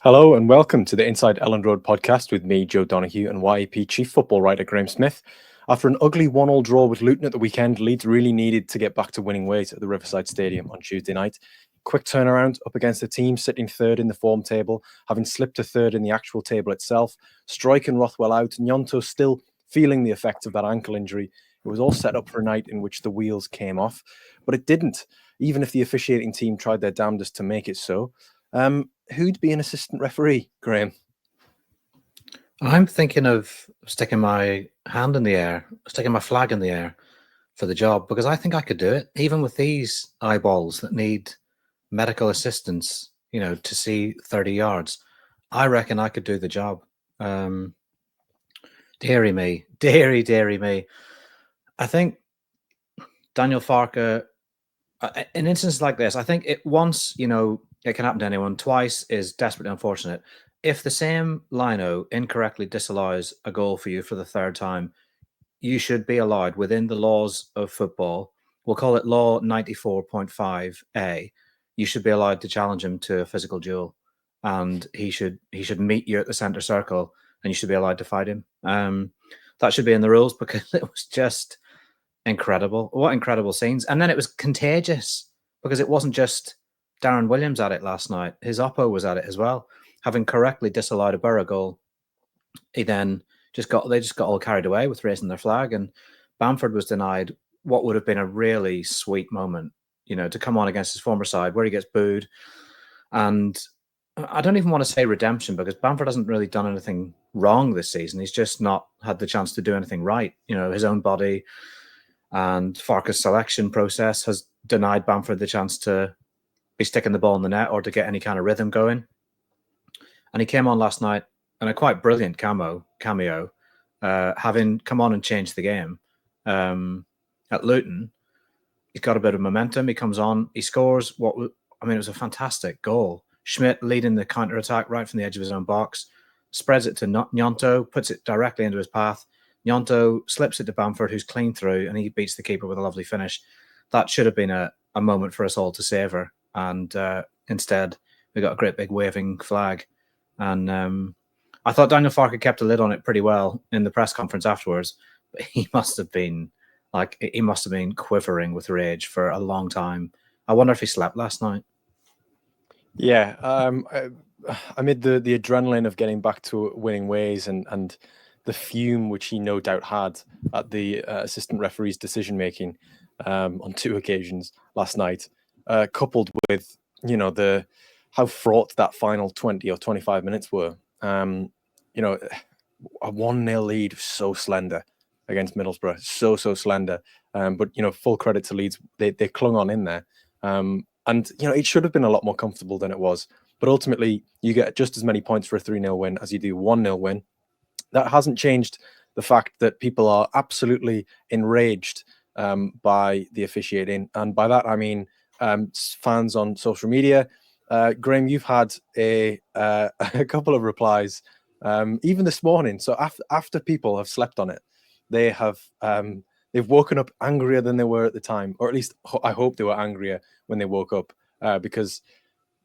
Hello and welcome to the Inside Elland Road podcast with me, Joe Donoghue, and YAP chief football writer Graham Smith. After an ugly 1-1 draw with Luton at the weekend, Leeds really needed to get back to winning ways at the Riverside Stadium on Tuesday night. Quick turnaround up against a team sitting third in the form table, having slipped to third in the actual table itself. Strike and Rothwell out, Gnonto still feeling the effects of that ankle injury. It was all set up for a night in which the wheels came off, but it didn't, even if the officiating team tried their damnedest to make it so. Who'd be an assistant referee, Graham? I'm thinking of sticking my hand in the air, sticking my flag in the air for the job, because I think I could do it, even with these eyeballs that need medical assistance, to see 30 yards. I reckon I could do the job. Deary me, deary me. I think Daniel Farke, in instances like this, I think it once, it can happen to anyone. Twice is desperately unfortunate. If the same lino incorrectly disallows a goal for you for the third time, you should be allowed within the laws of football. We'll call it Law 94.5A. You should be allowed to challenge him to a physical duel, and he should meet you at the center circle, and you should be allowed to fight him. That should be in the rules because it was just incredible. What incredible scenes! And then it was contagious because it wasn't just Darren Williams at it last night. His oppo was at it as well, having correctly disallowed a Borough goal. He then just got all carried away with raising their flag, and Bamford was denied what would have been a really sweet moment, to come on against his former side where he gets booed. And I don't even want to say redemption because Bamford hasn't really done anything wrong this season. He's just not had the chance to do anything right. His own body and Farke's selection process has denied Bamford the chance to be sticking the ball in the net or to get any kind of rhythm going. And he came on last night in a quite brilliant cameo, having come on and changed the game at Luton. He's got a bit of momentum. He comes on, he scores. It was a fantastic goal. Schmidt leading the counter-attack right from the edge of his own box, spreads it to Gnonto, puts it directly into his path. Gnonto slips it to Bamford, who's clean through, and he beats the keeper with a lovely finish. That should have been a moment for us all to savour. And instead, we got a great big waving flag. And I thought Daniel Farke kept a lid on it pretty well in the press conference afterwards, but he must have been quivering with rage for a long time. I wonder if he slept last night. Yeah, amid the adrenaline of getting back to winning ways and the fume which he no doubt had at the assistant referee's decision making on two occasions last night, coupled with how fraught that final 20 or 25 minutes were. A 1-0 lead, so slender against Middlesbrough, so slender. But full credit to Leeds, they clung on in there. And it should have been a lot more comfortable than it was. But ultimately, you get just as many points for a 3-0 win as you do 1-0 win. That hasn't changed the fact that people are absolutely enraged by the officiating. And by that, I mean fans on social media. Graham, you've had a couple of replies, even this morning. So after people have slept on it, they've woken up angrier than they were at the time, or at least I hope they were angrier when they woke up, because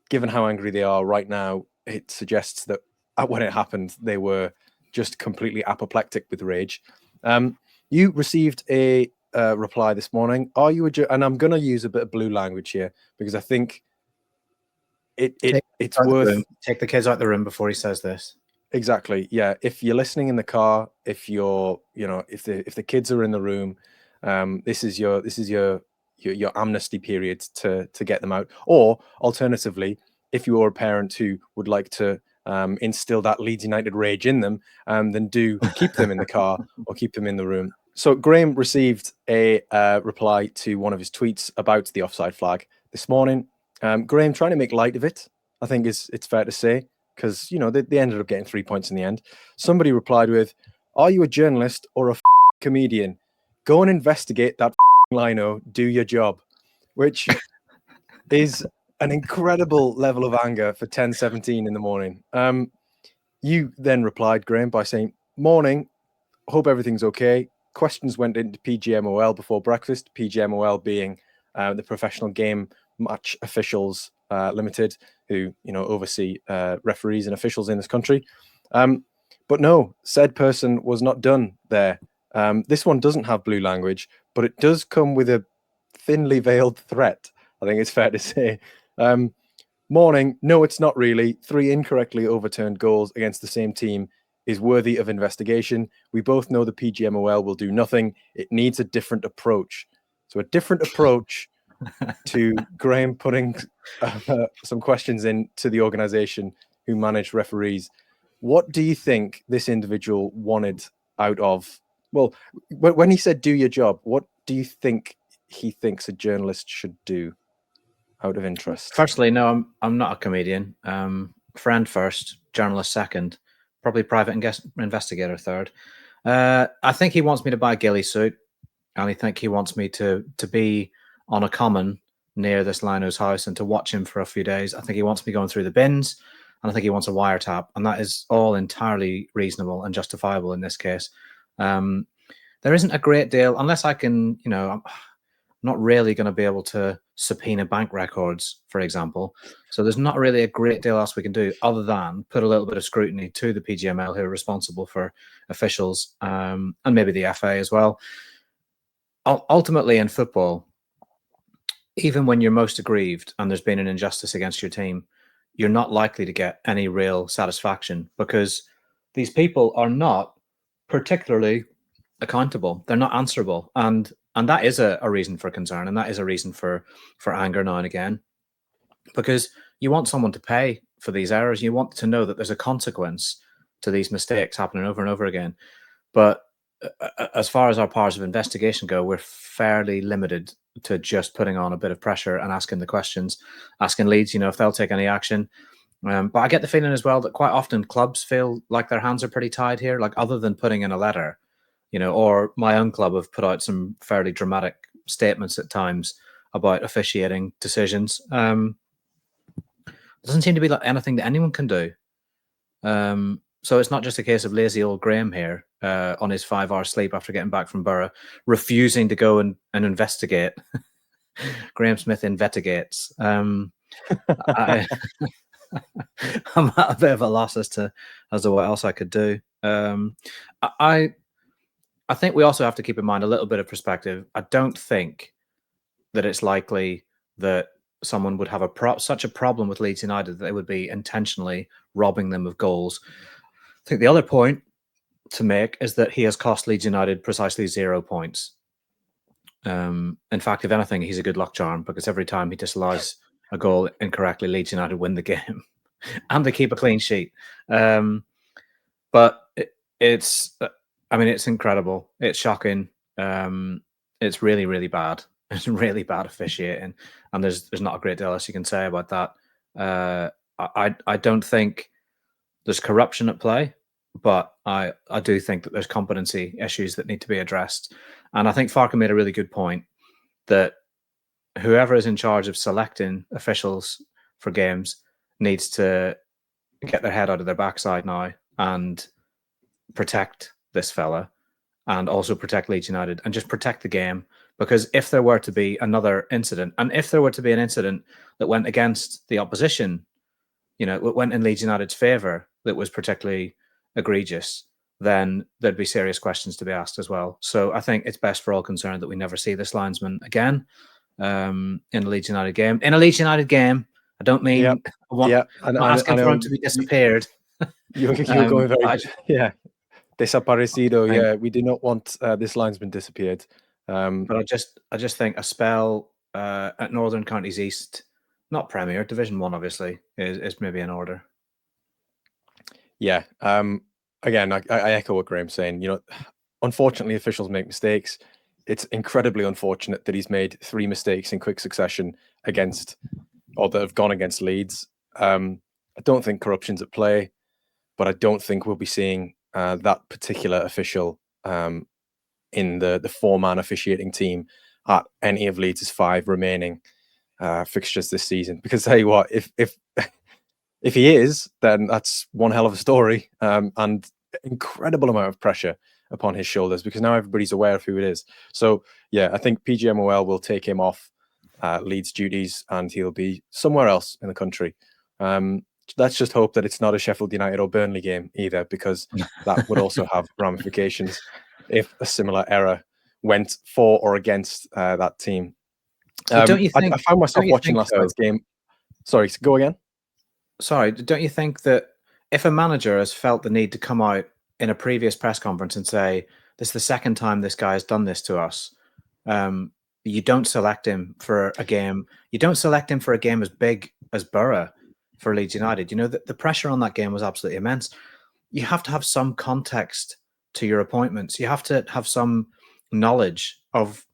given how angry they are right now, it suggests that when it happened, they were just completely apoplectic with rage. You received a reply this morning. Are you and I'm going to use a bit of blue language here because I think it's worth... Take the kids out the room before he says this. Exactly. Yeah. If you're listening in the car, if you're, if the kids are in the room, this is your amnesty period to get them out. Or alternatively, if you are a parent who would like to instill that Leeds United rage in them, then do keep them in the car or keep them in the room. So Graham received a reply to one of his tweets about the offside flag this morning. Graham trying to make light of it, I think it's fair to say, because they ended up getting 3 points in the end. Somebody replied with, "Are you a journalist or a comedian? Go and investigate that lino. Do your job," which is an incredible level of anger for 10:17 in the morning. You then replied, Graham, by saying, "Morning, hope everything's okay. Questions went into PGMOL before breakfast." PGMOL being the Professional Game Match Officials Limited, who oversee referees and officials in this country. But no, said person was not done there. This one doesn't have blue language, but it does come with a thinly veiled threat, I think it's fair to say. Morning, no, it's not really. 3 incorrectly overturned goals against the same team is worthy of investigation. We both know the PGMOL will do nothing. It needs a different approach. So a different approach to Graham putting some questions in to the organisation who manage referees. What do you think this individual wanted out of, well, when he said do your job, what do you think he thinks a journalist should do out of interest? Firstly, no, I'm not a comedian. Friend first, journalist second, probably private investigator third. I think he wants me to buy a ghillie suit, and I think he wants me to be on a common near this Lino's house and to watch him for a few days. I think he wants me going through the bins, and I think he wants a wiretap, and that is all entirely reasonable and justifiable in this case. There isn't a great deal, unless I can, I'm not really going to be able to subpoena bank records, for example. So there's not really a great deal else we can do other than put a little bit of scrutiny to the PGML, who are responsible for officials, and maybe the FA as well. Ultimately, in football, even when you're most aggrieved and there's been an injustice against your team, you're not likely to get any real satisfaction, because these people are not particularly accountable. They're not answerable. And that is a reason for concern, and that is a reason for anger now and again, because you want someone to pay for these errors. You want to know that there's a consequence to these mistakes happening over and over again. But as far as our powers of investigation go, we're fairly limited to just putting on a bit of pressure and asking the questions, asking Leeds, if they'll take any action. But I get the feeling as well that quite often clubs feel like their hands are pretty tied here, like other than putting in a letter, or my own club have put out some fairly dramatic statements at times about officiating decisions. Doesn't seem to be like anything that anyone can do. So it's not just a case of lazy old Graham here on his 5-hour sleep after getting back from Borough, refusing to go and investigate. Graham Smith investigates. I'm at a bit of a loss as to what else I could do. I think we also have to keep in mind a little bit of perspective. I don't think that it's likely that someone would have such a problem with Leeds United that they would be intentionally robbing them of goals. I think the other point to make is that he has cost Leeds United precisely 0 points. In fact, if anything, he's a good luck charm, because every time he disallows a goal incorrectly, Leeds United win the game and they keep a clean sheet. But it's incredible. It's shocking. It's really, really bad. It's really bad officiating, and there's not a great deal else you can say about that. I don't think there's corruption at play, but I do think that there's competency issues that need to be addressed. And I think Farker made a really good point that whoever is in charge of selecting officials for games needs to get their head out of their backside now and protect this fella, and also protect Leeds United, and just protect the game. Because if there were to be another incident, and if there were to be an incident that went against the opposition, went in Leeds United's favour, that was particularly egregious, then there'd be serious questions to be asked as well. So I think it's best for all concerned that we never see this linesman again in a Leeds United game. In a Leeds United game, I don't mean I'm not asking for him to be disappeared. You're going very desaparecido. Yeah, we do not want this linesman disappeared. But I just think a spell at Northern Counties East, not Premier, Division 1 obviously, is maybe in order. Yeah. Again, I echo what Graham's saying. Unfortunately, officials make mistakes. It's incredibly unfortunate that he's made 3 mistakes in quick succession that have gone against Leeds. I don't think corruption's at play, but I don't think we'll be seeing that particular official in the 4-man officiating team at any of Leeds' 5 remaining fixtures this season. Because tell you what, if he is, then that's one hell of a story, and incredible amount of pressure upon his shoulders, because now everybody's aware of who it is. So yeah, I think PGMOL will take him off Leeds duties, and he'll be somewhere else in the country. Let's just hope that it's not a Sheffield United or Burnley game either, because that would also have ramifications if a similar error went for or against that team. Don't you think? I found myself watching last night's game. Sorry, go again. Sorry, don't you think that if a manager has felt the need to come out in a previous press conference and say, "This is the second time this guy has done this to us," you don't select him for a game. You don't select him for a game as big as Borough for Leeds United. You know, the pressure on that game was absolutely immense. You have to have some context to your appointments. You have to have some knowledge of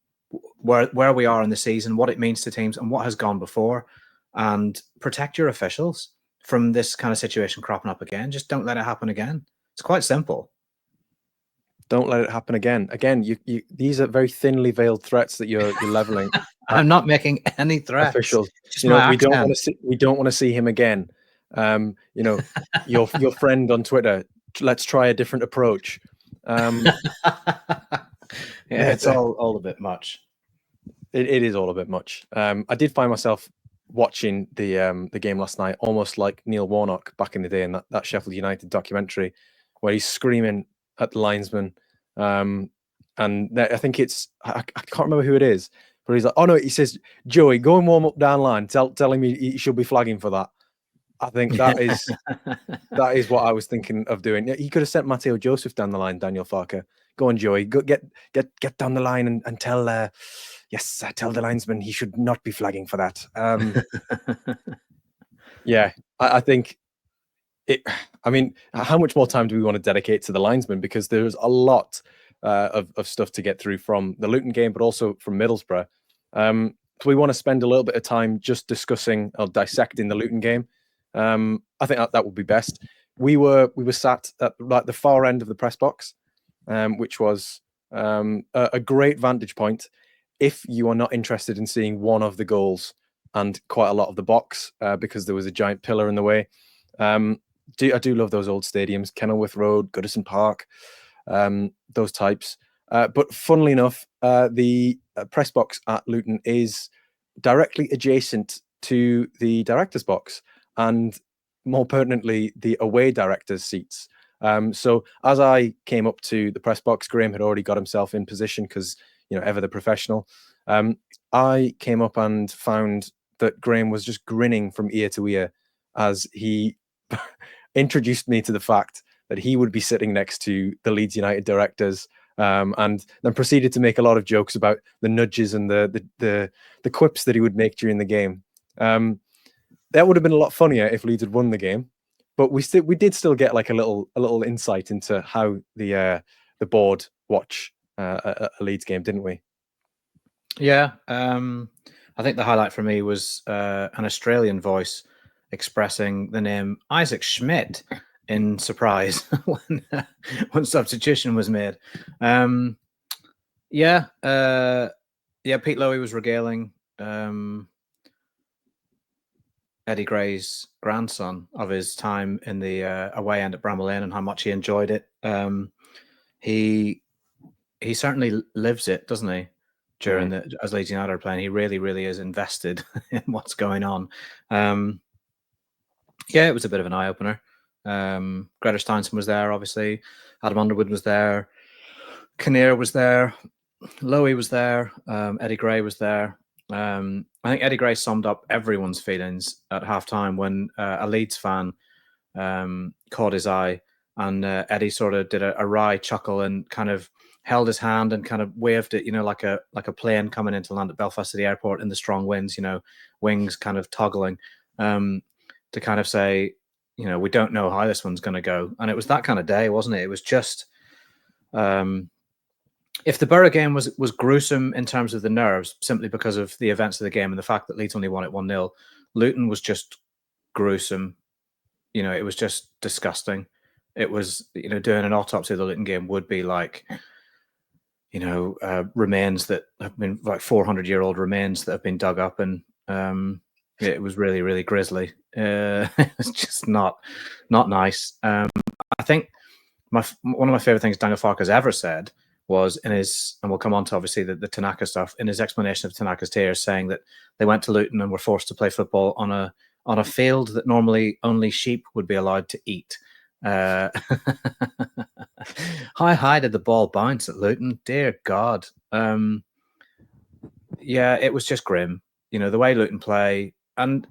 where we are in the season, what it means to teams, and what has gone before, and protect your officials from this kind of situation cropping up again. Just don't let it happen again. It's quite simple. Don't let it happen again. Again, these are very thinly veiled threats that you're leveling. I'm not making any threats. Officials, just we don't want to see him again. Your friend on Twitter, let's try a different approach. It's all a bit much. It is all a bit much. I did find myself watching the game last night, almost like Neil Warnock back in the day in that Sheffield United documentary, where he's screaming at the linesman. And I think I can't remember who it is, but he's like, "Oh no," he says, "Joey, go and warm up down line. Tell him he should be flagging for that." I think that is what I was thinking of doing. He could have sent Matteo Joseph down the line. Daniel Farke, go on, Joey, go get down the line and tell tell the linesman he should not be flagging for that. Yeah, I think it. I mean, how much more time do we want to dedicate to the linesman? Because there's a lot of stuff to get through from the Luton game, but also from Middlesbrough. So we want to spend a little bit of time just discussing or dissecting the Luton game. I think that would be best. We were sat at like the far end of the press box, which was a great vantage point if you are not interested in seeing one of the goals and quite a lot of the box, because there was a giant pillar in the way. I do love those old stadiums, Kenilworth Road, Goodison Park, those types. But funnily enough, the press box at Luton is directly adjacent to the director's box, and more pertinently, the away director's seats. So as I came up to the press box, Graham had already got himself in position because, ever the professional. I came up and found that Graham was just grinning from ear to ear as he introduced me to the fact that he would be sitting next to the Leeds United directors, and then proceeded to make a lot of jokes about the nudges and the quips that he would make during the game. That would have been a lot funnier if Leeds had won the game, but we did still get like a little insight into how the board watch a Leeds game, didn't we? Yeah, I think the highlight for me was an Australian voice expressing the name Isaac Schmidt in surprise when substitution was made. Pete Lowy was regaling Eddie Gray's grandson of his time in the away end at Bramall Lane and how much he enjoyed it. He certainly lives it, doesn't he? During as Leeds United are playing, he really, really is invested in what's going on. It was a bit of an eye opener. Greta Steinson was there, obviously. Adam Underwood was there. Kinnear was there. Lowy was there. Eddie Gray was there. I think Eddie Gray summed up everyone's feelings at halftime when a Leeds fan caught his eye, and Eddie sort of did a wry chuckle and kind of held his hand and kind of waved it, like a plane coming into land at Belfast City Airport in the strong winds, wings kind of toggling, to kind of say, we don't know how this one's going to go. And it was that kind of day, wasn't it? It was just, if the Borough game was gruesome in terms of the nerves, simply because of the events of the game and the fact that Leeds only won it 1-0, Luton was just gruesome. It was just disgusting. It was, doing an autopsy of the Luton game would be like, remains that have been like 400-year-old remains that have been dug up, and it was really, really grisly. It's just not nice. I think one of my favorite things Daniel Farke has ever said was in his, and we'll come on to obviously the Tanaka stuff, in his explanation of Tanaka's tears, saying that they went to Luton and were forced to play football on a field that normally only sheep would be allowed to eat. How high did the ball bounce at Luton? Dear God. Yeah, it was just grim. The way Luton play, and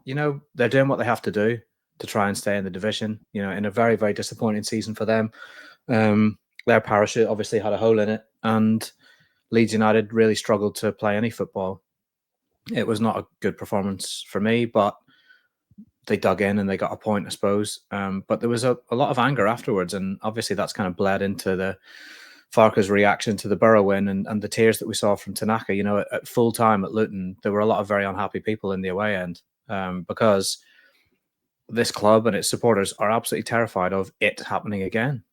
they're doing what they have to do to try and stay in the division. In a very, very disappointing season for them. Their parachute obviously had a hole in it, and Leeds United really struggled to play any football. It was not a good performance for me, but they dug in and they got a point, I suppose. But there was a lot of anger afterwards, and obviously that's kind of bled into the Farke's reaction to the Borough win and the tears that we saw from Tanaka. At full time at Luton, there were a lot of very unhappy people in the away end because this club and its supporters are absolutely terrified of it happening again.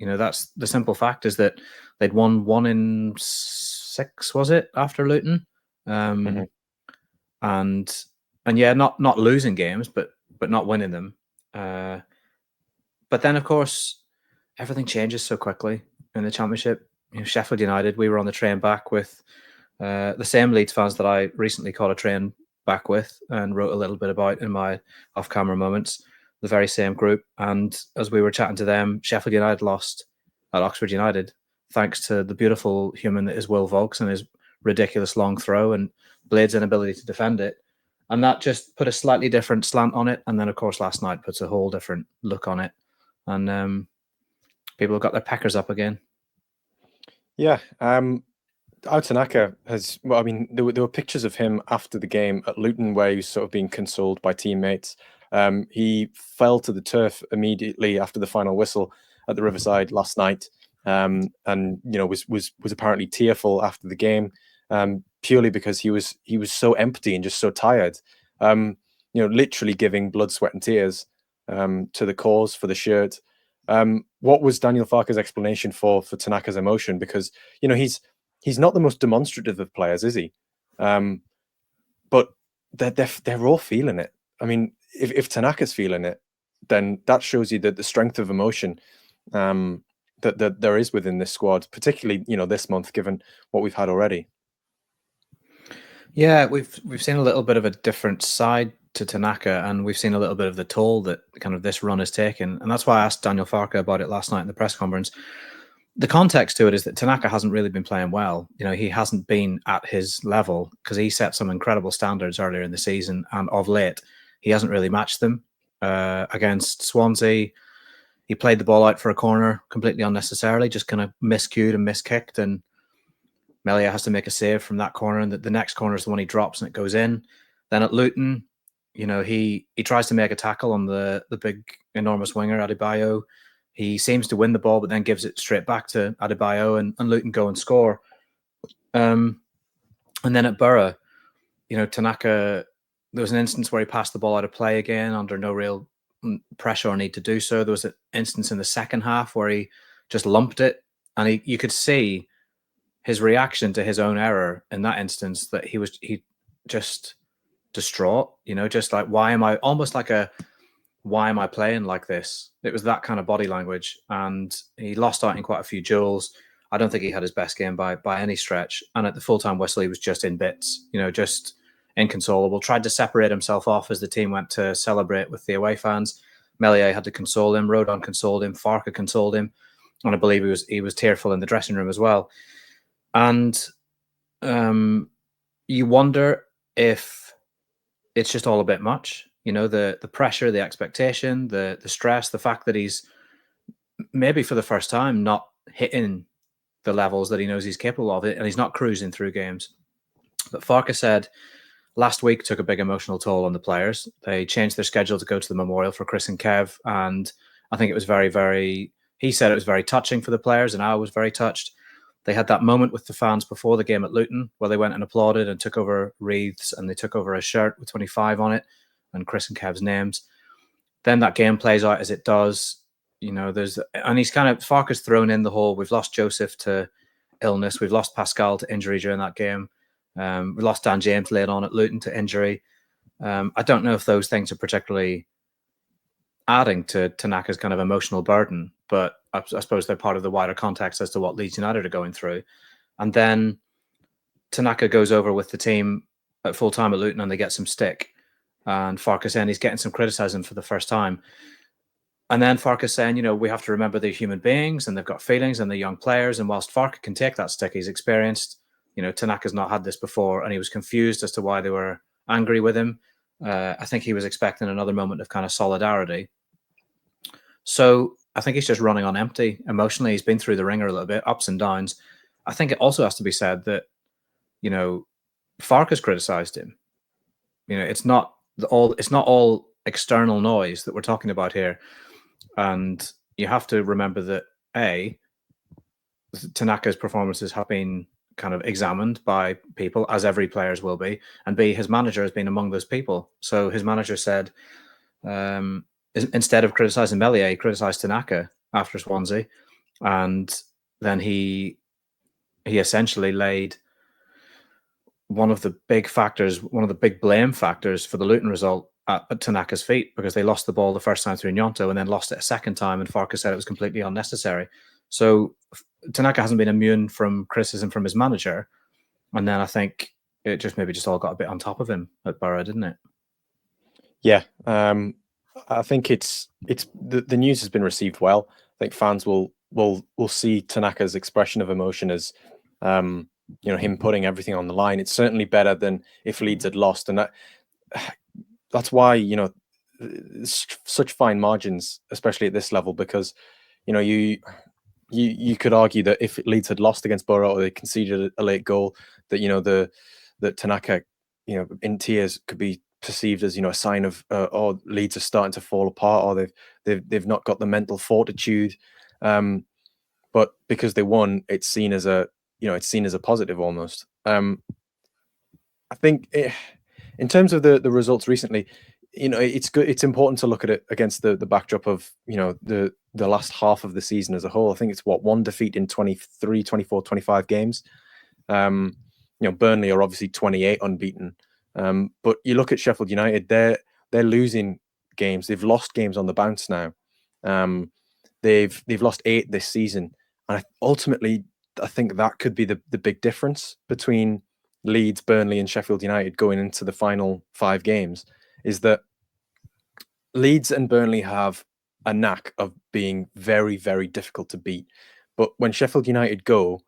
That's the simple fact, is that they'd won 1 in 6, was it, after Luton? And yeah, not losing games, but not winning them. But then, of course, everything changes so quickly in the Championship. Sheffield United, we were on the train back with the same Leeds fans that I recently caught a train back with and wrote a little bit about in my off-camera moments, the very same group. And as we were chatting to them, Sheffield United lost at Oxford United thanks to the beautiful human that is Will Vaulks and his ridiculous long throw and Blade's inability to defend it. And that just put a slightly different slant on it. And then, of course, last night puts a whole different look on it. And people have got their peckers up again. Yeah. Tanaka has, well, I mean, there were pictures of him after the game at Luton where he was sort of being consoled by teammates. He fell to the turf immediately after the final whistle at the Riverside last night, and was apparently tearful after the game, purely because he was so empty and just so tired. Literally giving blood, sweat, and tears to the cause, for the shirt. What was Daniel Farke's explanation for Tanaka's emotion? Because he's not the most demonstrative of players, is he? But they're all feeling it. I mean, if Tanaka's feeling it, then that shows you that the strength of emotion that there is within this squad, particularly this month, given what we've had already. Yeah, we've seen a little bit of a different side to Tanaka, and we've seen a little bit of the toll that kind of this run has taken. And that's why I asked Daniel Farke about it last night in the press conference. The context to it is that Tanaka hasn't really been playing well. He hasn't been at his level because he set some incredible standards earlier in the season, and of late he hasn't really matched them. Against Swansea, he played the ball out for a corner completely unnecessarily, just kind of miscued and miskicked, and Melia has to make a save from that corner, and the next corner is the one he drops and it goes in. Then at Luton, he tries to make a tackle on the big, enormous winger, Adebayo. He seems to win the ball, but then gives it straight back to Adebayo, and Luton go and score. And then at Borough, Tanaka, there was an instance where he passed the ball out of play again under no real pressure or need to do so. There was an instance in the second half where he just lumped it, and you could see his reaction to his own error in that instance, that he just distraught, just like, why am I playing like this? It was that kind of body language, and he lost out in quite a few duels. I don't think he had his best game by any stretch. And at the full-time whistle, he was just in bits, just inconsolable. Tried to separate himself off as the team went to celebrate with the away fans. Melia had to console him. Rodon consoled him. Farke consoled him. And I believe he was tearful in the dressing room as well. And you wonder if it's just all a bit much, the pressure, the expectation, the stress, the fact that he's maybe for the first time not hitting the levels that he knows he's capable of it, and he's not cruising through games. But Farke said last week took a big emotional toll on the players. They changed their schedule to go to the memorial for Chris and Kev, and I think it was he said it was very touching for the players, and I was very touched. They had that moment with the fans before the game at Luton where they went and applauded and took over wreaths, and they took over a shirt with 25 on it and Chris and Kev's names. Then that game plays out as it does. And he's kind of, Farke's thrown in the whole, we've lost Joseph to illness, we've lost Pascal to injury during that game. We lost Dan James late on at Luton to injury. I don't know if those things are particularly adding to Tanaka's kind of emotional burden, but I suppose they're part of the wider context as to what Leeds United are going through. And then Tanaka goes over with the team at full time at Luton and they get some stick. And Farke's saying he's getting some criticism for the first time. And then Farke's saying, we have to remember they're human beings and they've got feelings and they're young players. And whilst Farke can take that stick, he's experienced. Tanaka's not had this before and he was confused as to why they were angry with him. I think he was expecting another moment of kind of solidarity. So I think he's just running on empty emotionally. He's been through the ringer a little bit, ups and downs. I think it also has to be said that, Farke has criticised him. It's not all external noise that we're talking about here. And you have to remember that A, Tanaka's performances have been kind of examined by people, as every player's will be, and B, his manager has been among those people. So his manager said, instead of criticising Meslier, he criticised Tanaka after Swansea, and then he essentially laid one of the big blame factors for the Luton result at Tanaka's feet, because they lost the ball the first time through Gnonto and then lost it a second time, and Farke said it was completely unnecessary. So Tanaka hasn't been immune from criticism from his manager, and then I think it just all got a bit on top of him at Borough, didn't it? Yeah, I think it's the news has been received well. I think fans will see Tanaka's expression of emotion as him putting everything on the line. It's certainly better than if Leeds had lost, and that's why such fine margins, especially at this level, because you could argue that if Leeds had lost against Borough or they conceded a late goal, that that Tanaka in tears could be perceived as a sign of Leeds are starting to fall apart, or they've not got the mental fortitude. But because they won, it's seen as a positive almost. I think in terms of the results recently, it's good. It's important to look at it against the backdrop of the last half of the season as a whole. I think it's one defeat in 23, 24, 25 games. Burnley are obviously 28 unbeaten. But you look at Sheffield United, they're losing games. They've lost games on the bounce now. They've lost 8 this season, and ultimately, I think that could be the big difference between Leeds, Burnley, and Sheffield United going into the final 5 games. Is that Leeds and Burnley have a knack of being very, very difficult to beat, but when Sheffield United go,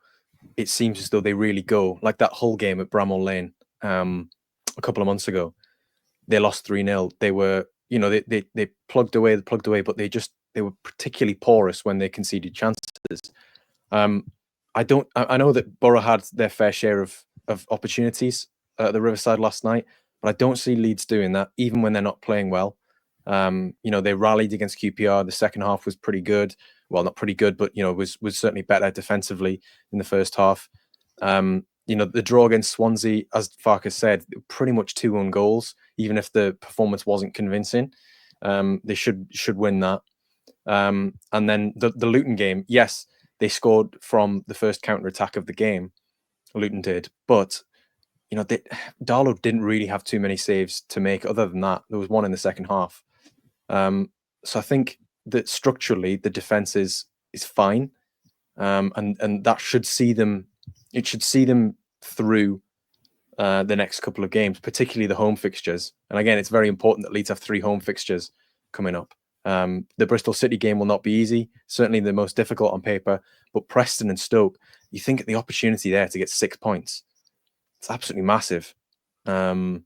it seems as though they really go. Like that whole game at Bramall Lane a couple of months ago, they lost 3-0. They were, they plugged away, but they were particularly porous when they conceded chances. I know that Borough had their fair share of opportunities at the Riverside last night, but I don't see Leeds doing that, even when they're not playing well. They rallied against QPR. The second half was pretty good. Well, not pretty good, but was certainly better defensively in the first half. The draw against Swansea, as Farke said, pretty much 2 own goals. Even if the performance wasn't convincing, they should win that. And then the Luton game, yes, they scored from the first counter attack of the game. Luton did, but Darlow didn't really have too many saves to make. Other than that, there was one in the second half. So I think that structurally the defense is fine, and that should see them. It should see them through the next couple of games, particularly the home fixtures. And again, it's very important that Leeds have 3 home fixtures coming up. The Bristol City game will not be easy, certainly the most difficult on paper, but Preston and Stoke, you think at the opportunity there to get 6 points, it's absolutely massive. And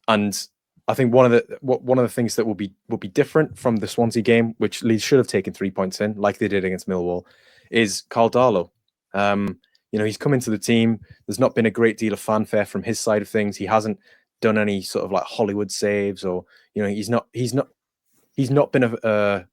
I think one of the things that will be different from the Swansea game, which Leeds should have taken 3 points in, like they did against Millwall, is Carl Darlow. He's come into the team. There's not been a great deal of fanfare from his side of things. He hasn't done any sort of like Hollywood saves, or he's not been a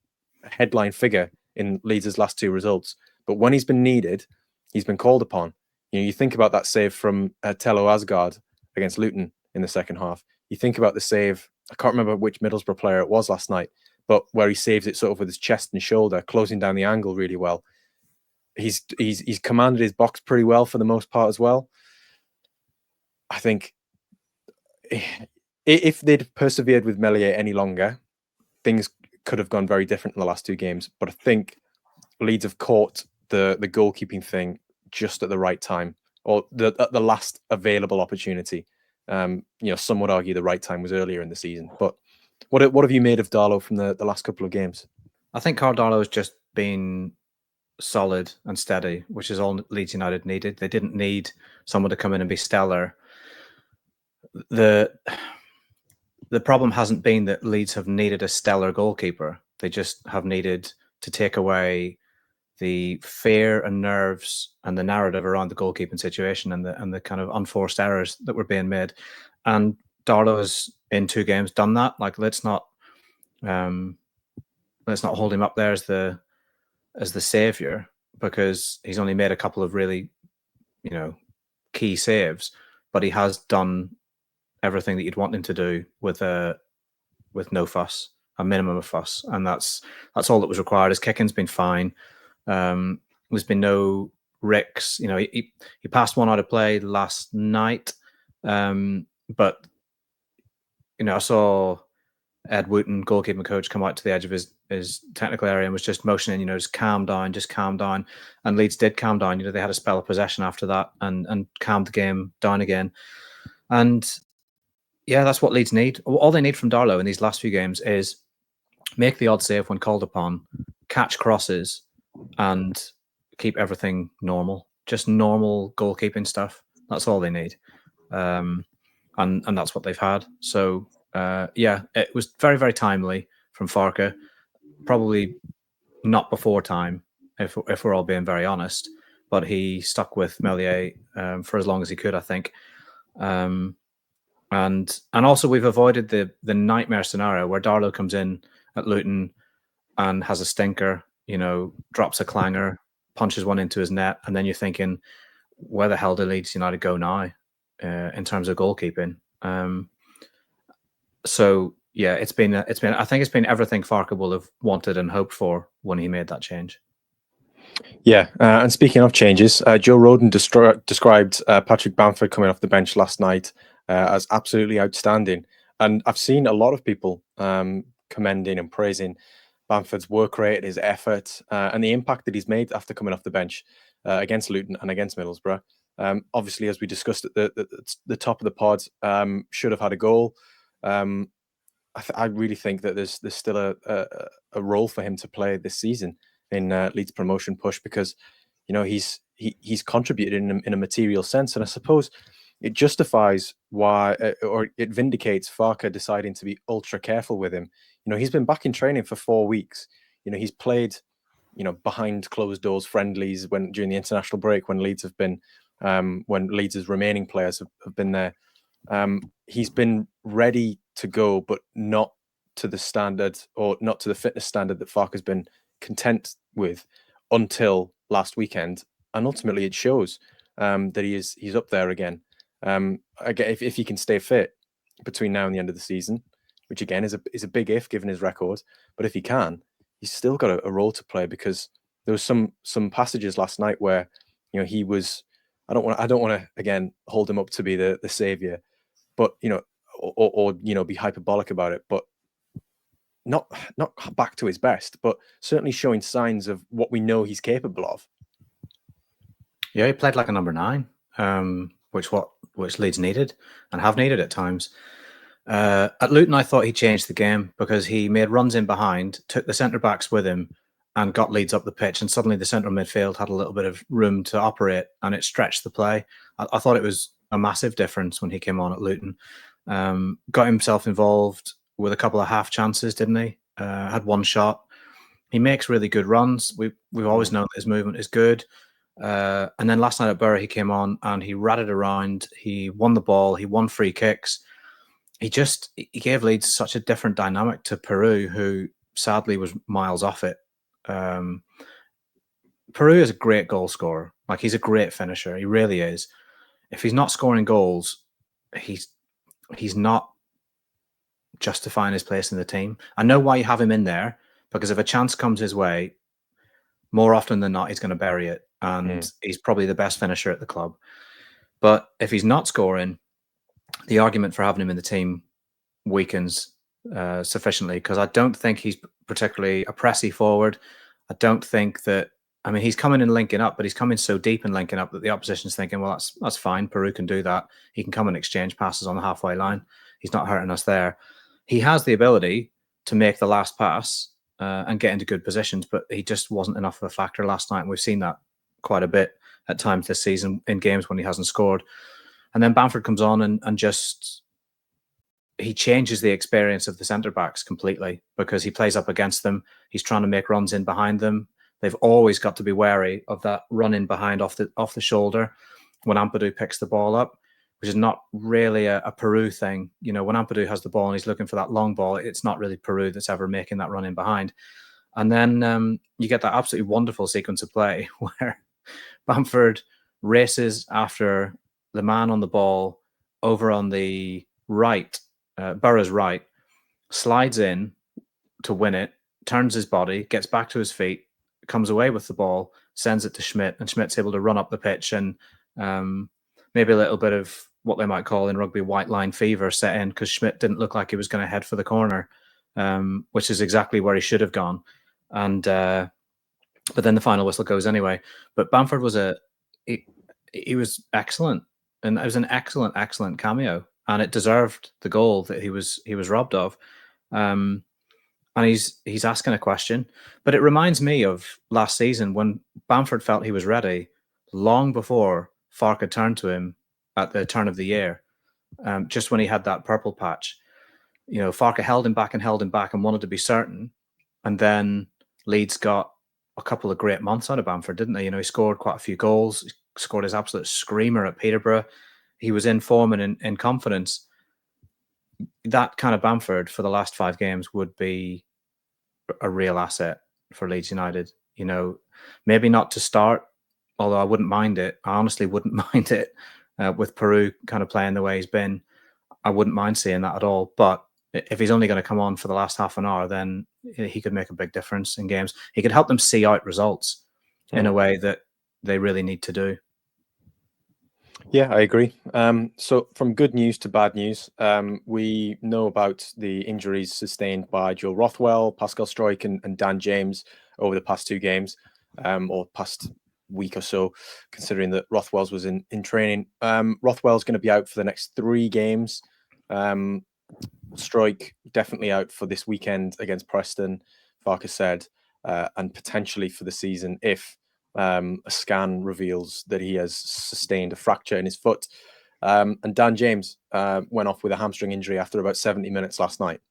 headline figure in Leeds' last 2 results. But when he's been needed, he's been called upon. You think about that save from Tello Asgard against Luton in the second half. You think about the save, I can't remember which Middlesbrough player it was last night, but where he saves it sort of with his chest and shoulder, closing down the angle really well. He's commanded his box pretty well for the most part as well. I think if they'd persevered with Meslier any longer, things could have gone very different in the last 2 games. But I think Leeds have caught the goalkeeping thing just at the right time, or at the last available opportunity. Some would argue the right time was earlier in the season. But what have you made of Darlow from the last couple of games? I think Carl Darlow has just been solid and steady, which is all Leeds United needed. They didn't need someone to come in and be stellar. The problem hasn't been that Leeds have needed a stellar goalkeeper. They just have needed to take away the fear and nerves and the narrative around the goalkeeping situation and the kind of unforced errors that were being made. And Darlow has in 2 games done that. Like, let's not hold him up there as the savior, because he's only made a couple of really, key saves, but he has done everything that you'd want him to do with no fuss, a minimum of fuss, and that's all that was required. His kicking's been fine. There's been no ricks. He passed one out of play last night, but I saw Ed Wooten, goalkeeping coach, come out to the edge of his technical area and was just motioning, just calm down. And Leeds did calm down. They had a spell of possession after that and calmed the game down again. And yeah, that's what Leeds need. All they need from Darlow in these last few games is make the odd save when called upon, catch crosses, and keep everything normal. Just normal goalkeeping stuff. That's all they need. And that's what they've had. So it was very, very timely from Farke. Probably not before time, if we're all being very honest. But he stuck with Meslier for as long as he could, I think. And also we've avoided the nightmare scenario where Darlow comes in at Luton and has a stinker, drops a clanger, punches one into his net, and then you're thinking, where the hell do Leeds United go now in terms of goalkeeping? So yeah, I think it's been everything Farke will have wanted and hoped for when he made that change. Yeah, and speaking of changes, Joe Rodon described Patrick Bamford coming off the bench last night as absolutely outstanding. And I've seen a lot of people commending and praising Bamford's work rate, his effort, and the impact that he's made after coming off the bench against Luton and against Middlesbrough. Obviously, as we discussed at the top of the pod, should have had a goal. I really think that there's still a role for him to play this season in Leeds promotion push, because he's contributed in a material sense, and I suppose it justifies why, or it vindicates Farke deciding to be ultra careful with him. He's been back in training for 4 weeks. He's played behind closed doors friendlies during the international break when Leeds have been when Leeds' remaining players have been there. He's been ready to go, but not to the standard, or not to the fitness standard that Farke has been content with until last weekend, and ultimately it shows that he's up there again. Again, if he can stay fit between now and the end of the season, which again is a big if given his record, but if he can, he's still got a role to play, because there was some passages last night where he was. I don't want to again hold him up to be the savior, but or be hyperbolic about it, but not back to his best, but certainly showing signs of what we know he's capable of. Yeah, he played like a number 9, which Leeds needed and have needed at times. At Luton, I thought he changed the game because he made runs in behind, took the centre backs with him, and got Leeds up the pitch. And suddenly the central midfield had a little bit of room to operate, and it stretched the play. I thought it was a massive difference when he came on at Luton. Got himself involved with a couple of half chances, didn't he? Had one shot. He makes really good runs. We've always known that his movement is good. And then last night at Borough, he came on and he ratted around. He won the ball. He won free kicks. He gave Leeds such a different dynamic to Peru, who sadly was miles off it. Peru is a great goal scorer. Like, he's a great finisher. He really is. If he's not scoring goals, he's not justifying his place in the team. I know why you have him in there, because if a chance comes his way, more often than not, he's going to bury it. And he's probably the best finisher at the club. But if he's not scoring, the argument for having him in the team weakens sufficiently, because I don't think he's particularly a pressy forward. I don't think that. I mean, he's coming and linking up, but he's coming so deep and linking up that the opposition's thinking, well, that's fine. Peru can do that. He can come and exchange passes on the halfway line. He's not hurting us there. He has the ability to make the last pass and get into good positions, but he just wasn't enough of a factor last night. And we've seen that quite a bit at times this season in games when he hasn't scored. And then Bamford comes on and just he changes the experience of the centre backs completely because he plays up against them. He's trying to make runs in behind them. They've always got to be wary of that run in behind off the shoulder when Ampadu picks the ball up, which is not really a Peru thing. You know, when Ampadu has the ball and he's looking for that long ball, it's not really Peru that's ever making that run in behind. And then you get that absolutely wonderful sequence of play where Bamford races after the man on the ball over on the right, Borough's right, slides in to win it, turns his body, gets back to his feet, comes away with the ball, sends it to Schmidt, and Schmidt's able to run up the pitch and maybe a little bit of what they might call in rugby white line fever set in because Schmidt didn't look like he was going to head for the corner, which is exactly where he should have gone. And but then the final whistle goes anyway. But Bamford was he was excellent, and it was an excellent cameo, and it deserved the goal that he was robbed of. And he's asking a question, but it reminds me of last season when Bamford felt he was ready long before Farke turned to him at the turn of the year, just when he had that purple patch. You know, Farke held him back and wanted to be certain. And then Leeds got a couple of great months out of Bamford, didn't they? You know, he scored quite a few goals, he scored his absolute screamer at Peterborough. He was in form and in confidence. That kind of Bamford for the last 5 games would be a real asset for Leeds United. You know, maybe not to start, although I wouldn't mind it. I honestly wouldn't mind it with Peru kind of playing the way he's been. I wouldn't mind seeing that at all. But if he's only going to come on for the last half an hour, then he could make a big difference in games. He could help them see out results in a way that they really need to do. Yeah, I agree. So from good news to bad news, we know about the injuries sustained by Joe Rothwell, Pascal Struijk, and Dan James over the past 2 games, or past week or so, considering that Rothwell's was in training. Rothwell's going to be out for the next 3 games. Struijk definitely out for this weekend against Preston, Farke said, and potentially for the season if a scan reveals that he has sustained a fracture in his foot. And Dan James went off with a hamstring injury after about 70 minutes last night.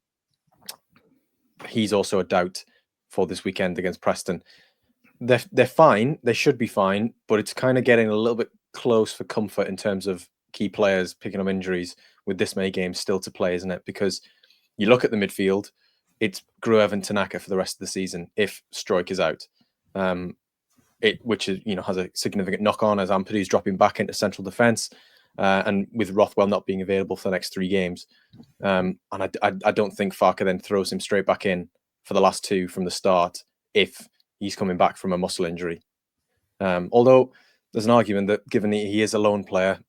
He's also a doubt for this weekend against Preston. They're fine. They should be fine, but it's kind of getting a little bit close for comfort in terms of key players picking up injuries with this many games still to play, isn't it? Because you look at the midfield, it's Gruev and Tanaka for the rest of the season if Struijk is out. Which is, you know, has a significant knock on as Ampadu's dropping back into central defence, and with Rothwell not being available for the next 3 games, and I don't think Farke then throws him straight back in for the last 2 from the start if he's coming back from a muscle injury. Although there's an argument that given that he is a lone player,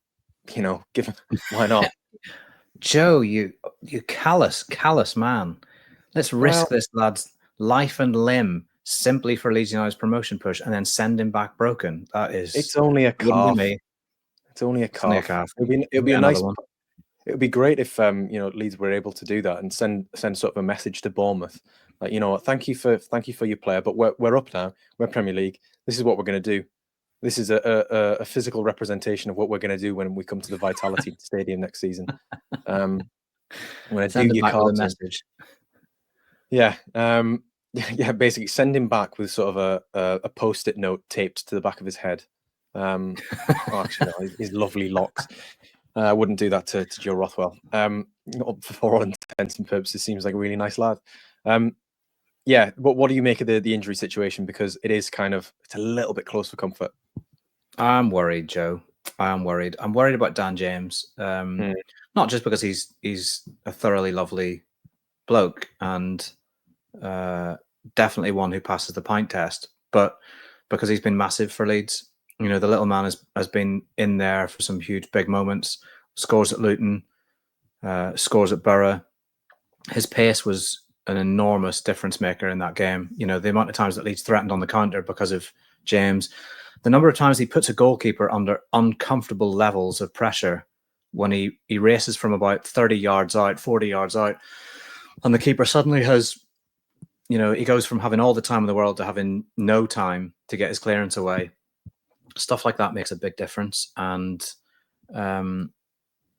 you know, given why not? Joe, you callous man. Let's risk this lad's life and limb simply for Leeds United's promotion push and then send him back broken. That is... It's only a calf. It's only a calf. It'll be a nice one. It would be great if you know, Leeds were able to do that and send sort of a message to Bournemouth, like, you know what, thank you for your player, but we're up now. We're Premier League. This is what we're going to do. This is a physical representation of what we're going to do when we come to the Vitality Stadium next season. I'm going to do your cards message. Yeah. Yeah, basically send him back with sort of a post-it note taped to the back of his head. Actually, no, his lovely locks. I wouldn't do that to Joe Rothwell. For all intents and purposes, seems like a really nice lad. Yeah, but what do you make of the injury situation? Because it's a little bit close for comfort. I'm worried, Joe. I'm worried. I'm worried about Dan James. Not just because he's a thoroughly lovely bloke and definitely one who passes the pint test, but because he's been massive for Leeds. You know, the little man has been in there for some huge big moments. Scores at Luton, scores at Borough. His pace was an enormous difference maker in that game. You know, the amount of times that Leeds threatened on the counter because of James, the number of times he puts a goalkeeper under uncomfortable levels of pressure when he races from about 30 yards out, 40 yards out, and the keeper suddenly has, you know, he goes from having all the time in the world to having no time to get his clearance away. Stuff like that makes a big difference. And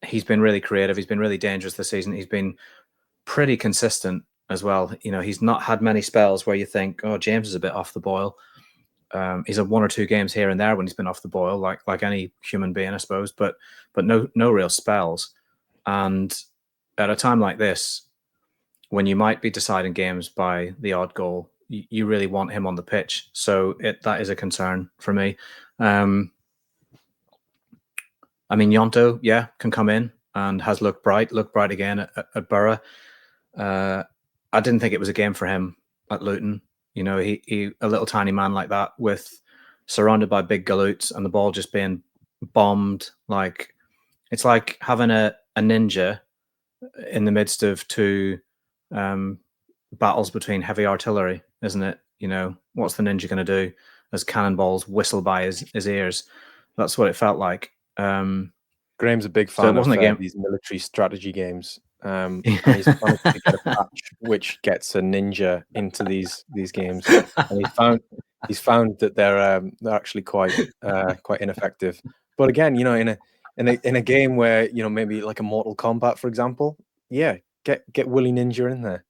he's been really creative. He's been really dangerous this season. He's been pretty consistent as well. You know, he's not had many spells where you think, oh, James is a bit off the boil. He's had 1 or 2 games here and there when he's been off the boil, like any human being, I suppose, but no real spells. And at a time like this, when you might be deciding games by the odd goal, you really want him on the pitch. So that is a concern for me. I mean, Gnonto, yeah, can come in and has looked bright again at Borough. I didn't think it was a game for him at Luton. You know, he a little tiny man like that, with surrounded by big galoots and the ball just being bombed. Like, it's like having a ninja in the midst of 2 battles between heavy artillery, isn't it? You know, what's the ninja going to do as cannonballs whistle by his ears? That's what it felt like. Graham's a big fan of these military strategy games. And he's managed to get a patch which gets a ninja into these games, and he's found that they're actually quite ineffective. But again, you know, in a game where, you know, maybe like a Mortal Kombat, for example, yeah, get Willy Ninja in there.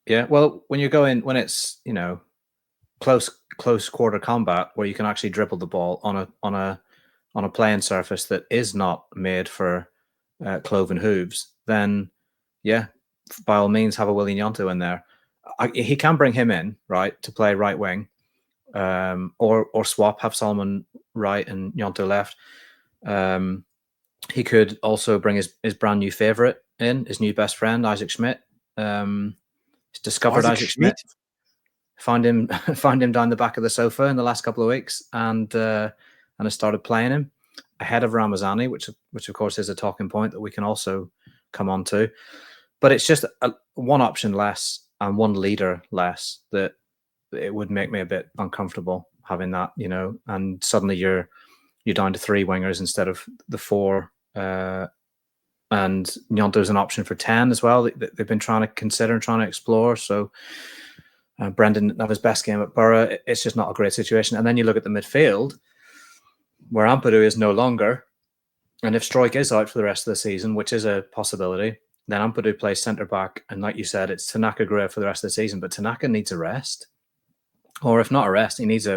Yeah, well, when it's, you know, close quarter combat where you can actually dribble the ball on a playing surface that is not made for cloven hooves, then yeah, by all means, have a Willy Gnonto in there. He can bring him in, right, to play right wing, or swap, have Solomon right and Gnonto left. He could also bring his brand new favourite in, his new best friend, Isaac Schmidt. He's discovered Isaac Schmidt. Find him down the back of the sofa in the last couple of weeks, and I started playing him ahead of Ramazani, which of course is a talking point that we can also come on to. But it's just one option less and one leader less that it would make me a bit uncomfortable having that, you know. And suddenly you're down to 3 wingers instead of the 4. And Gnonto's an option for 10 as well. They've been trying to consider and trying to explore. So Brendan didn't have his best game at Borough. It's just not a great situation. And then you look at the midfield, where Ampadu is no longer. And if Struijk is out for the rest of the season, which is a possibility, then Ampadu plays centre-back. And like you said, it's Tanaka Guerrero for the rest of the season. But Tanaka needs a rest. Or if not a rest, his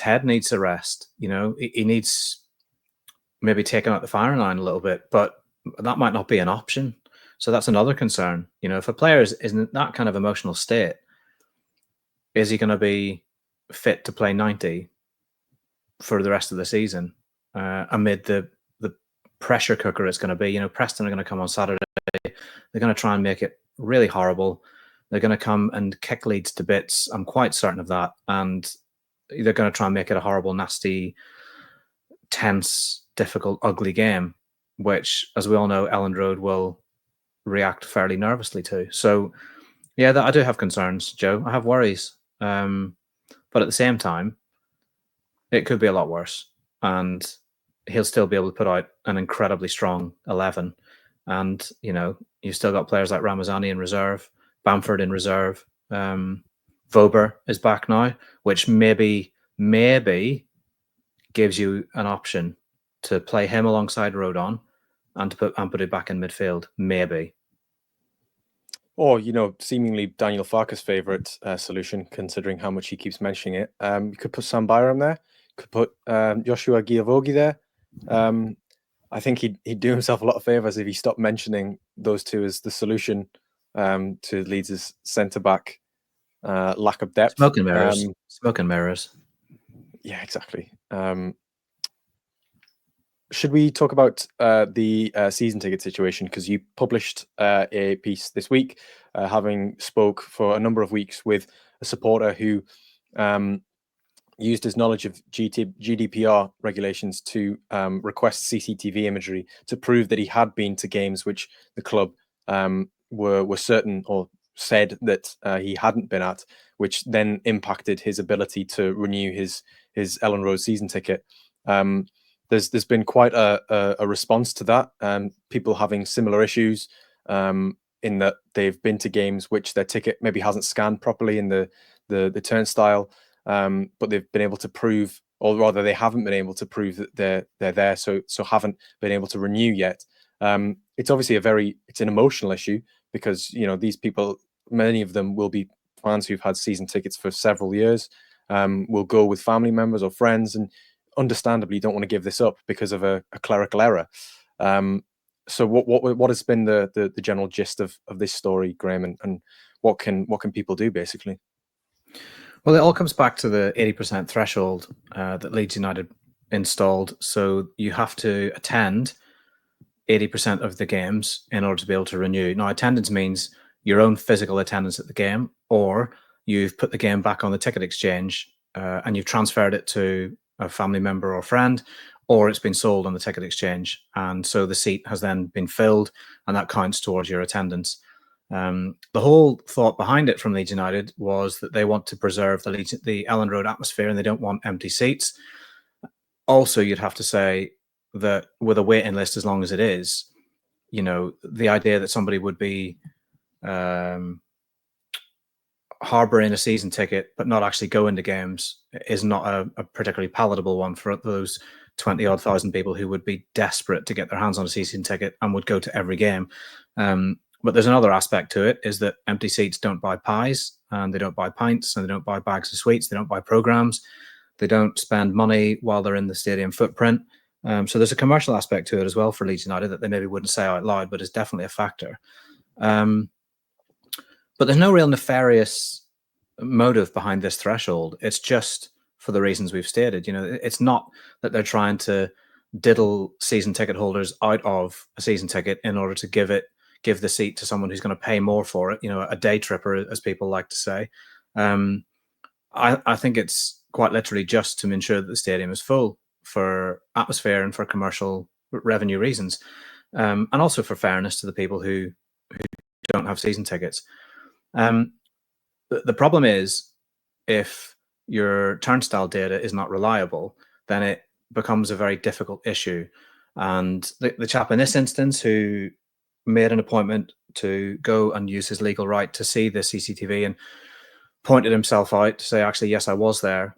head needs a rest. You know, he needs maybe taking out the firing line a little bit, but that might not be an option. So that's another concern. You know, if a player is in that kind of emotional state, is he going to be fit to play 90 for the rest of the season amid the pressure cooker it's going to be? You know, Preston are going to come on Saturday. They're going to try and make it really horrible. They're going to come and kick Leeds to bits. I'm quite certain of that. And they're going to try and make it a horrible, nasty, tense, difficult, ugly game, which, as we all know, Elland Road will react fairly nervously to. So, yeah, I do have concerns, Joe. I have worries. But at the same time, it could be a lot worse. And he'll still be able to put out an incredibly strong 11. And, you know, you've still got players like Ramazani in reserve, Bamford in reserve. Vober is back now, which maybe gives you an option to play him alongside Rodon and to put Ampadu back in midfield, maybe. Or, you know, seemingly Daniel Farke's favourite solution, considering how much he keeps mentioning it. You could put Sam Byram there. Could put Joshua Giavogi there. I think he'd do himself a lot of favours if he stopped mentioning those two as the solution to Leeds' centre-back lack of depth. Smoke and mirrors. Smoke and mirrors. Yeah, exactly. Should we talk about the season ticket situation? Because you published a piece this week, having spoke for a number of weeks with a supporter who used his knowledge of GDPR regulations to request CCTV imagery to prove that he had been to games which the club were certain or said that he hadn't been at, which then impacted his ability to renew his Ellen Road season ticket. There's been quite a response to that. People having similar issues in that they've been to games which their ticket maybe hasn't scanned properly in the turnstile, but they've been able to prove, or rather they haven't been able to prove that they're there, so haven't been able to renew yet. It's obviously it's an emotional issue, because these people, many of them will be fans who've had season tickets for several years, will go with family members or friends, and understandably don't want to give this up because of a clerical error. So what has been the general gist of this story, Graham, and what can people do basically? Well, it all comes back to the 80% threshold that Leeds United installed. So you have to attend 80% of the games in order to be able to renew. Now, attendance means your own physical attendance at the game, or you've put the game back on the ticket exchange and you've transferred it to a family member or friend, or it's been sold on the ticket exchange. And so the seat has then been filled, and that counts towards your attendance. The whole thought behind it from Leeds United was that they want to preserve the Ellen Road atmosphere, and they don't want empty seats. Also, you'd have to say that with a waiting list as long as it is, the idea that somebody would be harboring a season ticket but not actually going to games is not a particularly palatable one for those 20-odd thousand people who would be desperate to get their hands on a season ticket and would go to every game. But there's another aspect to it, is that empty seats don't buy pies, and they don't buy pints, and they don't buy bags of sweets, they don't buy programs, they don't spend money while they're in the stadium footprint. So there's a commercial aspect to it as well for Leeds United that they maybe wouldn't say out loud, but is definitely a factor. But there's no real nefarious motive behind this threshold. It's just for the reasons we've stated. It's not that they're trying to diddle season ticket holders out of a season ticket in order to give the seat to someone who's going to pay more for it, a day tripper, as people like to say. I think it's quite literally just to ensure that the stadium is full for atmosphere and for commercial revenue reasons, and also for fairness to the people who don't have season tickets. The problem is, if your turnstile data is not reliable, then it becomes a very difficult issue. And the chap in this instance who made an appointment to go and use his legal right to see the CCTV and pointed himself out to say, actually, yes, I was there.